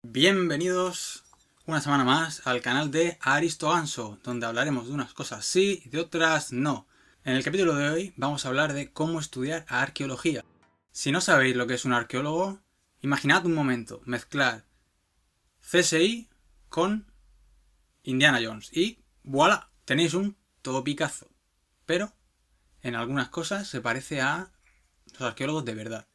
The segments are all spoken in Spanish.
Bienvenidos una semana más al canal de Aristoganso, donde hablaremos de unas cosas sí y de otras no. En el capítulo de hoy vamos a hablar de cómo estudiar arqueología. Si no sabéis lo que es un arqueólogo, imaginad un momento, mezclar CSI con Indiana Jones y ¡voilá! Tenéis un topicazo. Pero en algunas cosas se parece a los arqueólogos de verdad.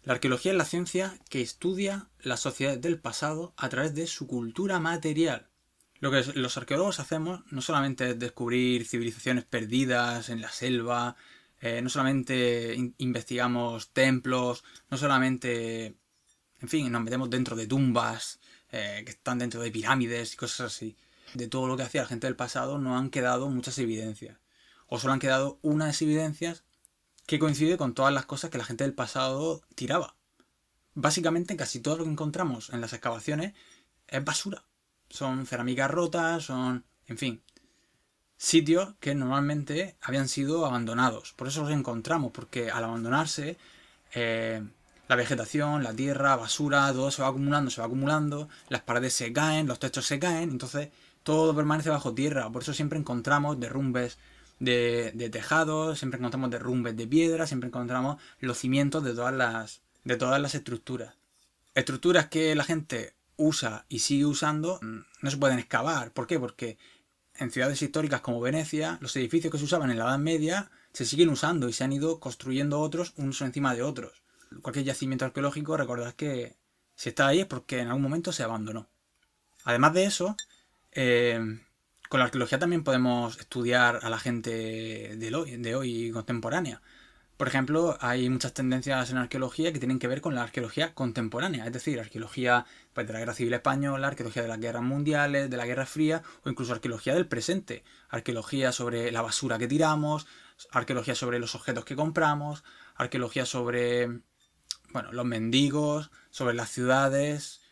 La arqueología es la ciencia que estudia las sociedades del pasado a través de su cultura material. Lo que los arqueólogos hacemos no solamente es descubrir civilizaciones perdidas en la selva, no solamente investigamos templos, no solamente, en fin, nos metemos dentro de tumbas que están dentro de pirámides y cosas así. De todo lo que hacía la gente del pasado no han quedado muchas evidencias. O solo han quedado unas evidencias que coincide con todas las cosas que la gente del pasado tiraba. Básicamente casi todo lo que encontramos en las excavaciones es basura. Son cerámicas rotas, en fin, sitios que normalmente habían sido abandonados. Por eso los encontramos, porque al abandonarse, la vegetación, la tierra, basura, todo se va acumulando, las paredes se caen, los techos se caen, entonces todo permanece bajo tierra. Por eso siempre encontramos derrumbes de tejados, siempre encontramos derrumbes de piedra, siempre encontramos los cimientos de todas las estructuras. Estructuras que la gente usa y sigue usando no se pueden excavar. ¿Por qué? Porque en ciudades históricas como Venecia, los edificios que se usaban en la Edad Media se siguen usando y se han ido construyendo otros unos encima de otros. Cualquier yacimiento arqueológico, recordad que si está ahí es porque en algún momento se abandonó. Además de eso, con la arqueología también podemos estudiar a la gente de hoy contemporánea. Por ejemplo, hay muchas tendencias en arqueología que tienen que ver con la arqueología contemporánea, es decir, arqueología pues, de la Guerra Civil Española, arqueología de las guerras mundiales, de la Guerra Fría o incluso arqueología del presente, arqueología sobre la basura que tiramos, arqueología sobre los objetos que compramos, arqueología sobre los mendigos, sobre las ciudades,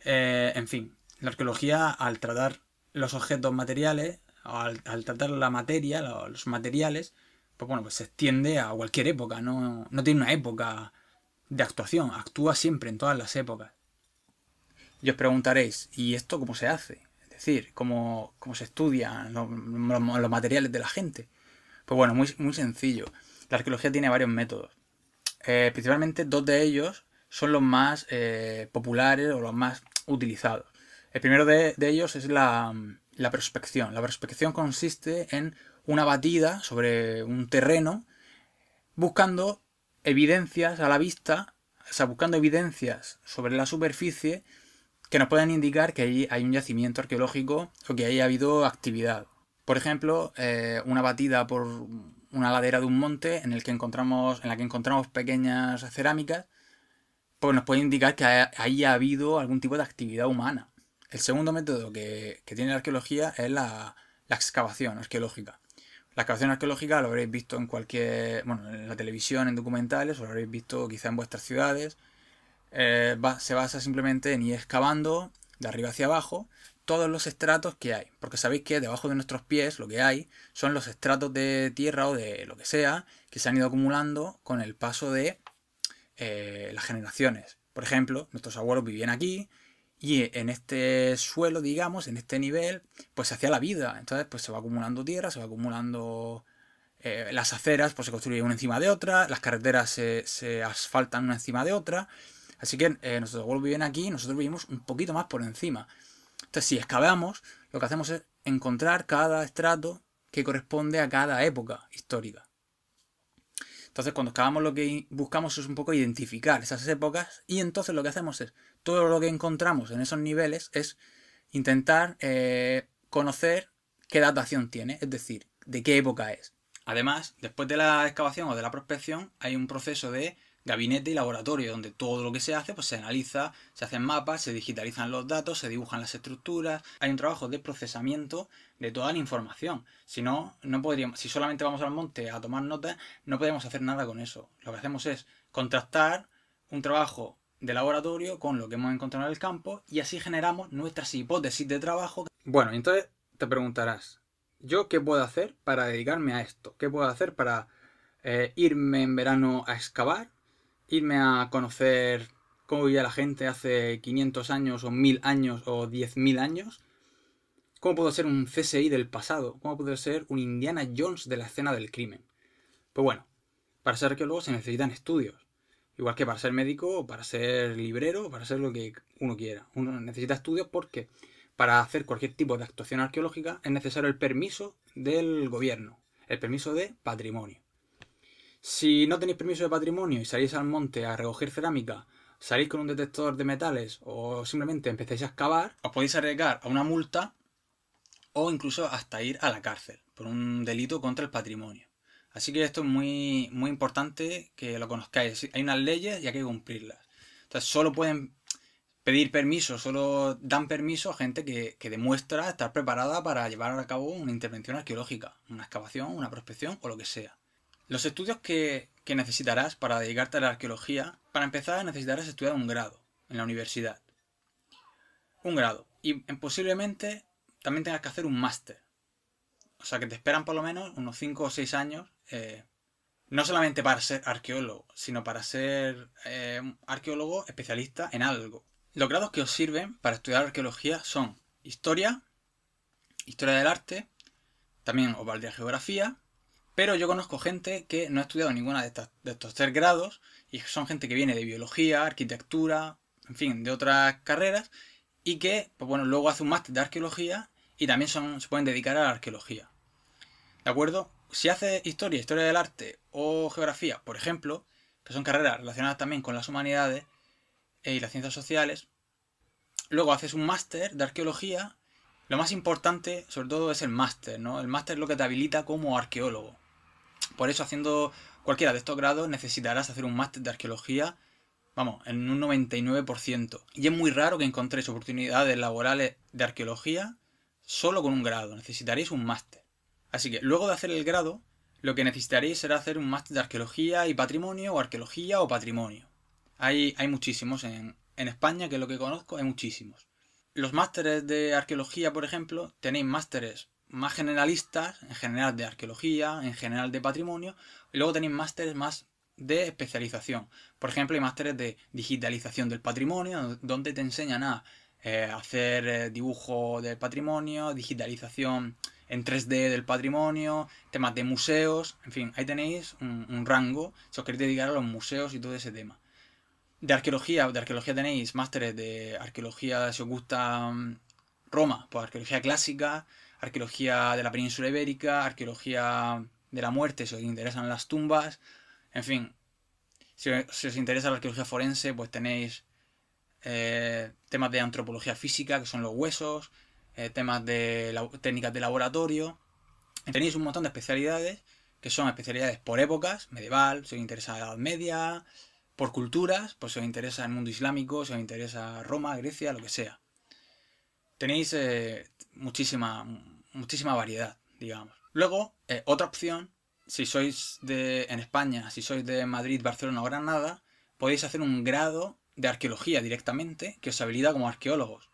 en fin, la arqueología al tratar los objetos materiales, al tratar la materia, los materiales, pues se extiende a cualquier época, no tiene una época de actuación, actúa siempre en todas las épocas. Y os preguntaréis, ¿y esto cómo se hace? Es decir, ¿cómo se estudian los materiales de la gente? Pues bueno, muy sencillo. La arqueología tiene varios métodos. Principalmente dos de ellos son los más populares o los más utilizados. El primero de ellos es la prospección. La prospección consiste en una batida sobre un terreno buscando evidencias a la vista, o sea, buscando evidencias sobre la superficie que nos puedan indicar que allí hay un yacimiento arqueológico o que haya habido actividad. Por ejemplo, una batida por una ladera de un monte en la que encontramos pequeñas cerámicas, pues nos puede indicar que ahí ha habido algún tipo de actividad humana. El segundo método que tiene la arqueología es la excavación arqueológica. La excavación arqueológica lo habréis visto en la televisión, en documentales, o lo habréis visto quizá en vuestras ciudades. Se basa simplemente en ir excavando de arriba hacia abajo todos los estratos que hay. Porque sabéis que debajo de nuestros pies lo que hay son los estratos de tierra o de lo que sea que se han ido acumulando con el paso de las generaciones. Por ejemplo, nuestros abuelos vivían aquí y en este suelo, digamos, en este nivel, pues se hacía la vida. Entonces, pues se va acumulando tierra, se va acumulando las aceras, pues se construyen una encima de otra, las carreteras se asfaltan una encima de otra. Así que nuestros abuelos viven aquí y nosotros vivimos un poquito más por encima. Entonces, si excavamos, lo que hacemos es encontrar cada estrato que corresponde a cada época histórica. Entonces, cuando excavamos, lo que buscamos es un poco identificar esas épocas y entonces lo que hacemos es, todo lo que encontramos en esos niveles es intentar conocer qué datación tiene, es decir, de qué época es. Además, después de la excavación o de la prospección, hay un proceso de gabinete y laboratorio, donde todo lo que se hace, pues se analiza, se hacen mapas, se digitalizan los datos, se dibujan las estructuras. Hay un trabajo de procesamiento de toda la información. Si no, no podríamos, si solamente vamos al monte a tomar notas, no podemos hacer nada con eso. Lo que hacemos es contrastar un trabajo de laboratorio con lo que hemos encontrado en el campo y así generamos nuestras hipótesis de trabajo. Bueno, entonces te preguntarás, ¿yo qué puedo hacer para dedicarme a esto? ¿Qué puedo hacer para irme en verano a excavar? Irme a conocer cómo vivía la gente hace 500 años o 1000 años o 10.000 años. ¿Cómo puedo ser un CSI del pasado? ¿Cómo puedo ser un Indiana Jones de la escena del crimen? Pues bueno, para ser arqueólogo se necesitan estudios. Igual que para ser médico o para ser librero o para ser lo que uno quiera. Uno necesita estudios porque para hacer cualquier tipo de actuación arqueológica es necesario el permiso del gobierno, el permiso de patrimonio. Si no tenéis permiso de patrimonio y salís al monte a recoger cerámica, salís con un detector de metales o simplemente empezáis a excavar, os podéis arriesgar a una multa o incluso hasta ir a la cárcel por un delito contra el patrimonio. Así que esto es muy, muy importante que lo conozcáis. Hay unas leyes y hay que cumplirlas. Entonces solo pueden pedir permiso, solo dan permiso a gente que demuestra estar preparada para llevar a cabo una intervención arqueológica, una excavación, una prospección o lo que sea. Los estudios que necesitarás para dedicarte a la arqueología, para empezar necesitarás estudiar un grado en la universidad. Un grado. Y posiblemente también tengas que hacer un máster. O sea que te esperan por lo menos unos 5 o 6 años, no solamente para ser arqueólogo, sino para ser arqueólogo especialista en algo. Los grados que os sirven para estudiar arqueología son historia, historia del arte, también os valdría geografía, pero yo conozco gente que no ha estudiado ninguna de estos 3 grados y son gente que viene de biología, arquitectura, en fin, de otras carreras y que, pues bueno, luego hace un máster de arqueología y también se pueden dedicar a la arqueología. ¿De acuerdo? Si haces historia, historia del arte o geografía, por ejemplo, que son carreras relacionadas también con las humanidades y las ciencias sociales, luego haces un máster de arqueología. Lo más importante, sobre todo, es el máster, ¿no? El máster es lo que te habilita como arqueólogo. Por eso, haciendo cualquiera de estos grados, necesitarás hacer un máster de arqueología, vamos, en un 99%. Y es muy raro que encontréis oportunidades laborales de arqueología solo con un grado. Necesitaréis un máster. Así que, luego de hacer el grado, lo que necesitaréis será hacer un máster de arqueología y patrimonio, o arqueología o patrimonio. Hay muchísimos en España, que es lo que conozco, hay muchísimos. Los másteres de arqueología, por ejemplo, tenéis másteres más generalistas, en general de arqueología, en general de patrimonio, y luego tenéis másteres más de especialización. Por ejemplo, hay másteres de digitalización del patrimonio, donde te enseñan a hacer dibujo del patrimonio, digitalización en 3D del patrimonio, temas de museos, en fin, ahí tenéis un rango, si os queréis dedicar a los museos y todo ese tema. De arqueología tenéis másteres de arqueología, si os gusta Roma, pues arqueología clásica, arqueología de la península ibérica, arqueología de la muerte, si os interesan las tumbas, en fin, si os interesa la arqueología forense, pues tenéis temas de antropología física, que son los huesos, temas de técnicas de laboratorio. Tenéis un montón de especialidades, que son especialidades por épocas, medieval, si os interesa la Edad Media, por culturas, pues si os interesa el mundo islámico, si os interesa Roma, Grecia, lo que sea. Tenéis muchísima variedad, digamos. Luego, otra opción, si sois en España, si sois de Madrid, Barcelona o Granada, podéis hacer un grado de arqueología directamente, que os habilita como arqueólogos.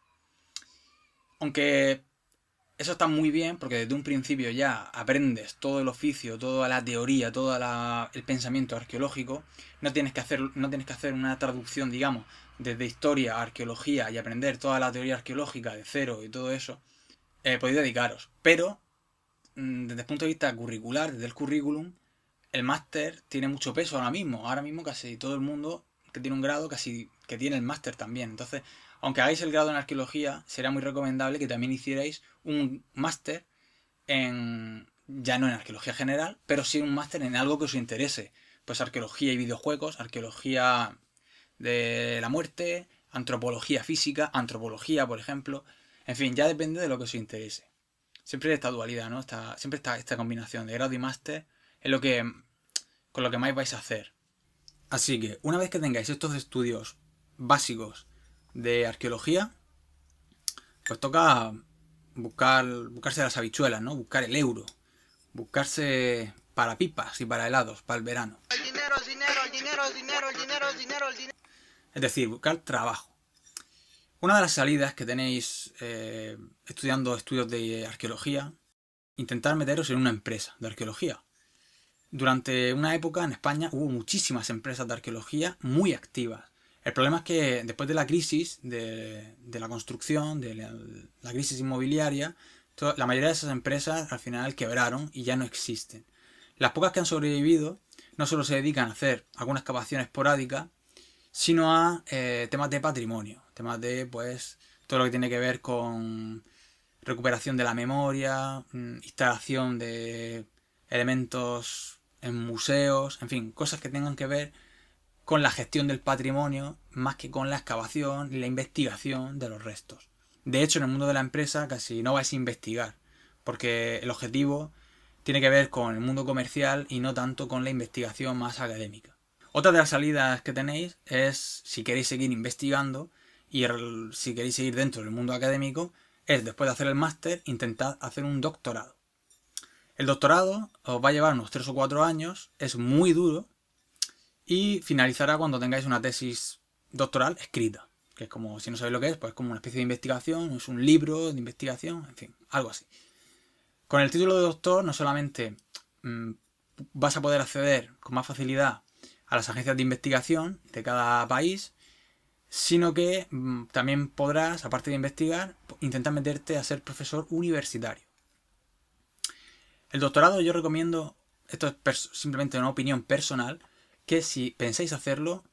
Aunque eso está muy bien, porque desde un principio ya aprendes todo el oficio, toda la teoría, todo el pensamiento arqueológico. No tienes que hacer una traducción, digamos, desde historia a arqueología y aprender toda la teoría arqueológica de cero y todo eso. Podéis dedicaros. Pero, desde el punto de vista curricular, desde el currículum, el máster tiene mucho peso ahora mismo. Ahora mismo casi todo el mundo que tiene un grado casi que tiene el máster también. Entonces, aunque hagáis el grado en arqueología, será muy recomendable que también hicierais un máster ya no en arqueología general, pero sí un máster en algo que os interese. Pues arqueología y videojuegos, arqueología de la muerte, antropología física, antropología, por ejemplo. En fin, ya depende de lo que os interese. siempre esta dualidad, ¿no? Siempre está esta combinación de grado y máster, es lo que, con lo que más vais a hacer. Así que, una vez que tengáis estos estudios básicos de arqueología, pues toca buscarse las habichuelas, ¿no? Buscar el euro, buscarse para pipas y para helados, para el verano. El dinero, el dinero, el dinero, el dinero, el dinero, el dinero, el dinero. Es decir, buscar trabajo. Una de las salidas que tenéis estudiando estudios de arqueología, intentar meteros en una empresa de arqueología. Durante una época en España hubo muchísimas empresas de arqueología muy activas. El problema es que después de la crisis de la construcción, de la crisis inmobiliaria, la mayoría de esas empresas al final quebraron y ya no existen. Las pocas que han sobrevivido no solo se dedican a hacer alguna excavación esporádica, sino a temas de patrimonio, temas de pues todo lo que tiene que ver con recuperación de la memoria, instalación de elementos en museos, en fin, cosas que tengan que ver con la gestión del patrimonio más que con la excavación y la investigación de los restos. De hecho, en el mundo de la empresa casi no vais a investigar, porque el objetivo tiene que ver con el mundo comercial y no tanto con la investigación más académica. Otra de las salidas que tenéis es, si queréis seguir investigando y si queréis seguir dentro del mundo académico, es después de hacer el máster, intentad hacer un doctorado. El doctorado os va a llevar unos 3 o 4 años, es muy duro y finalizará cuando tengáis una tesis doctoral escrita, que es como, si no sabéis lo que es, pues es como una especie de investigación, es un libro de investigación, en fin, algo así. Con el título de doctor no solamente vas a poder acceder con más facilidad a las agencias de investigación de cada país, sino que también podrás, aparte de investigar, intentar meterte a ser profesor universitario. El doctorado yo recomiendo, esto es simplemente una opinión personal, que si pensáis hacerlo,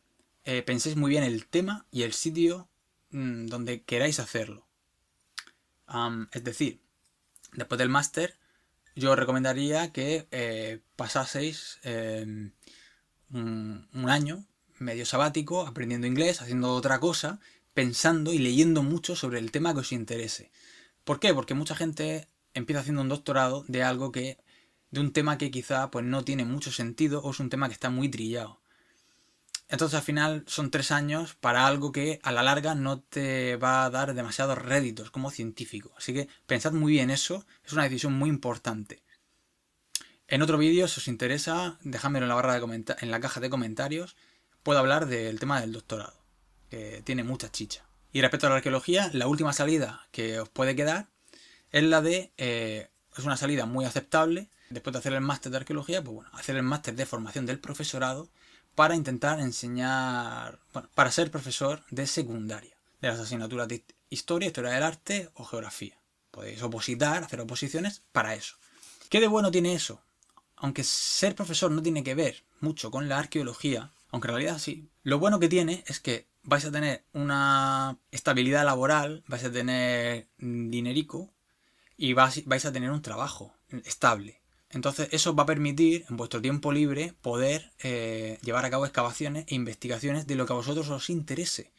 penséis muy bien el tema y el sitio donde queráis hacerlo. Es decir, después del máster, yo os recomendaría que pasaseis un año medio sabático aprendiendo inglés, haciendo otra cosa, pensando y leyendo mucho sobre el tema que os interese. ¿Por qué? Porque mucha gente empieza haciendo un doctorado de algo de un tema que quizá pues no tiene mucho sentido o es un tema que está muy trillado. Entonces al final son 3 años para algo que a la larga no te va a dar demasiados réditos como científico. Así que pensad muy bien eso, es una decisión muy importante. En otro vídeo, si os interesa, dejádmelo en la caja de comentarios. Puedo hablar del tema del doctorado, que tiene mucha chicha. Y respecto a la arqueología, la última salida que os puede quedar es la de... es una salida muy aceptable. Después de hacer el máster de arqueología, pues bueno, hacer el máster de formación del profesorado para intentar enseñar... Bueno, para ser profesor de secundaria, de las asignaturas de historia, historia del arte o geografía. Podéis opositar, hacer oposiciones para eso. ¿Qué de bueno tiene eso? Aunque ser profesor no tiene que ver mucho con la arqueología, aunque en realidad sí, lo bueno que tiene es que vais a tener una estabilidad laboral, vais a tener dinerico y vais a tener un trabajo estable. Entonces eso os va a permitir en vuestro tiempo libre poder llevar a cabo excavaciones e investigaciones de lo que a vosotros os interese.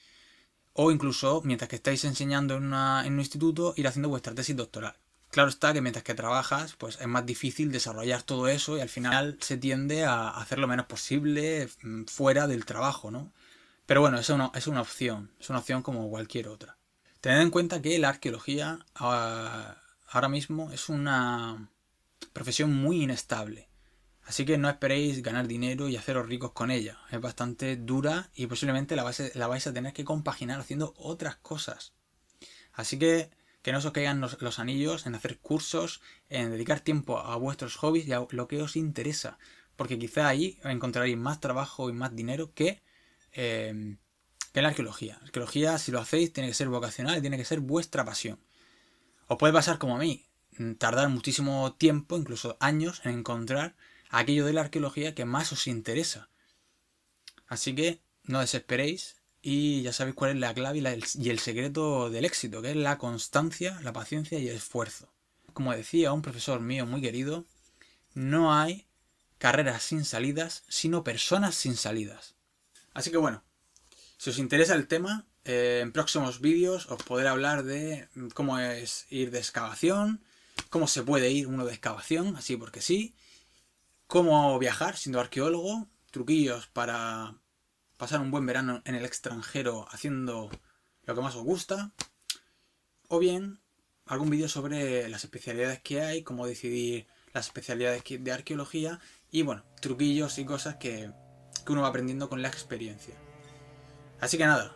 O incluso, mientras que estáis enseñando en un instituto, ir haciendo vuestra tesis doctoral. Claro está que mientras que trabajas, pues es más difícil desarrollar todo eso y al final se tiende a hacer lo menos posible fuera del trabajo, ¿no? Pero bueno, es una opción como cualquier otra. Tened en cuenta que la arqueología ahora mismo es una profesión muy inestable. Así que no esperéis ganar dinero y haceros ricos con ella. Es bastante dura y posiblemente la vais a tener que compaginar haciendo otras cosas. Así que no os caigan los anillos en hacer cursos, en dedicar tiempo a vuestros hobbies y a lo que os interesa. Porque quizá ahí encontraréis más trabajo y más dinero que en la arqueología. La arqueología, si lo hacéis, tiene que ser vocacional y tiene que ser vuestra pasión. Os puede pasar como a mí, tardar muchísimo tiempo, incluso años, en encontrar aquello de la arqueología que más os interesa. Así que no desesperéis y ya sabéis cuál es la clave y el secreto del éxito, que es la constancia, la paciencia y el esfuerzo. Como decía un profesor mío muy querido, no hay carreras sin salidas, sino personas sin salidas. Así que bueno, si os interesa el tema, en próximos vídeos os podré hablar de cómo es ir de excavación, cómo se puede ir uno de excavación, así porque sí, cómo viajar siendo arqueólogo, truquillos para pasar un buen verano en el extranjero haciendo lo que más os gusta, o bien algún vídeo sobre las especialidades que hay, cómo decidir las especialidades de arqueología y bueno, truquillos y cosas que uno va aprendiendo con la experiencia. Así que nada,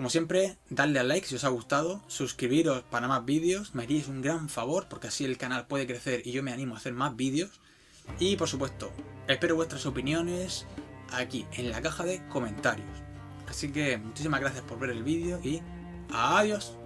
como siempre, dadle al like si os ha gustado, suscribiros para más vídeos, me haríais un gran favor porque así el canal puede crecer y yo me animo a hacer más vídeos. Y por supuesto, espero vuestras opiniones aquí en la caja de comentarios. Así que muchísimas gracias por ver el vídeo y adiós.